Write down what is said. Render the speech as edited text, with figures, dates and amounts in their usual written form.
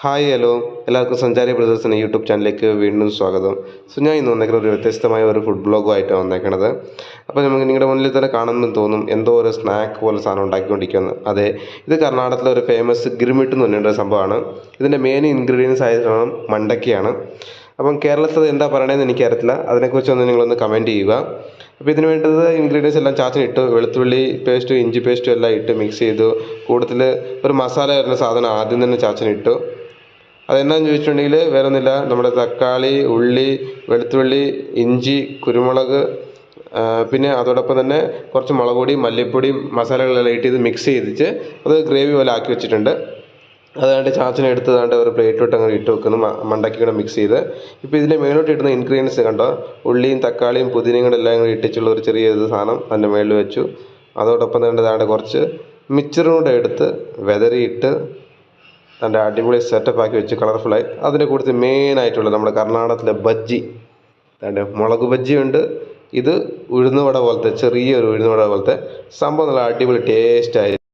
Hi hello എല്ലാവർക്കും സഞ്ചാരി brothers എന്ന യൂട്യൂബ് ചാനലിലേക്ക് വീണ്ടും സ്വാഗതം. ഞാൻ ഇന്ന് വന്നേക്കുന്നത് ഒരു വ്യത്യസ്തമായ ഒരു ഫുഡ് ബ്ലോഗുമായിട്ടാണ് വന്നേക്കണത്. അപ്പോൾ നമുക്ക് നിങ്ങളുടെ മുന്നിൽ തന്നെ കാണുമെന്ന് തോന്നും എന്തോ ഒരു സ്നാക്ക് പോലെ സാധനം ഉണ്ടാക്കിക്കൊണ്ടിരിക്കുന്നത്. അതെ, ഇത് കർണാടകത്തിലെ ഒരു ഫേമസ് ഗിർമിട്ട് എന്ന് പറഞ്ഞൊരു സംഭവമാണ്. ഇതിൻ്റെ മെയിൻ ഇൻഗ്രീഡിയൻസ് ആയിട്ട് മണ്ടക്കയാണ്. അപ്പം കേരളത്തിൽ എന്താ പറയണതെന്ന് എനിക്കറിയത്തില്ല. അതിനെക്കുറിച്ചൊന്ന് നിങ്ങളൊന്ന് കമൻറ്റ് ചെയ്യുക. അപ്പോൾ ഇതിന് വേണ്ടത് ഇൻഗ്രീഡിയൻസ് എല്ലാം ചാച്ചിനിട്ടു. വെളുത്തുള്ളി പേസ്റ്റും ഇഞ്ചി പേസ്റ്റും എല്ലാം ഇട്ട് മിക്സ് ചെയ്തു. കൂടുതൽ ഒരു മസാല വരുന്ന സാധനം ആദ്യം തന്നെ ചാച്ചിനിട്ടു. അതെന്നാന്ന് ചോദിച്ചിട്ടുണ്ടെങ്കിൽ വേറെ ഒന്നുമില്ല, നമ്മുടെ തക്കാളി, ഉള്ളി, വെളുത്തുള്ളി, ഇഞ്ചി, കുരുമുളക്, പിന്നെ അതോടൊപ്പം തന്നെ കുറച്ച് മുളക് പൊടി, മല്ലിപ്പൊടിയും മസാലകളെല്ലാം ഇട്ട് ഇത് മിക്സ് ചെയ്തിട്ട് അത് ഗ്രേവി പോലെ ആക്കി വെച്ചിട്ടുണ്ട്. അതാണ്ട് ചാച്ചനെ എടുത്ത് ദാണ്ട് ഒരു പ്ലേറ്റിലോട്ട് അങ്ങ് ഇട്ട് വെക്കുന്നു, മണ്ടയ്ക്ക് കൂടെ മിക്സ് ചെയ്ത്. ഇപ്പോൾ ഇതിൻ്റെ മേലോട്ട് ഇടുന്ന ഇൻഗ്രീഡിയൻസ് കണ്ടോ, ഉള്ളിയും തക്കാളിയും പുതിനയും കൂടെ എല്ലാം കൂടി ഇട്ടിച്ചുള്ള ഒരു ചെറിയ സാധനം അതിൻ്റെ മേളിൽ വെച്ചു. അതോടൊപ്പം തന്നെ ദാണ്ട് കുറച്ച് മിക്സറും കൂടെ എടുത്ത് വെതറിയിട്ട് നല്ല അടിപൊളി സെറ്റപ്പ് ആക്കി വെച്ച് കളർഫുള്ളായി. അതിൻ്റെ കൂടുതൽ മെയിനായിട്ടുള്ള നമ്മുടെ കർണാടകത്തിലെ ബജ്ജി, അതിൻ്റെ മുളക് ബജ്ജിയുണ്ട്. ഇത് ഉഴുന്നുവട പോലത്തെ ചെറിയൊരു ഉഴുന്നുവട പോലത്തെ സംഭവം, നല്ല അടിപൊളി ടേസ്റ്റായി.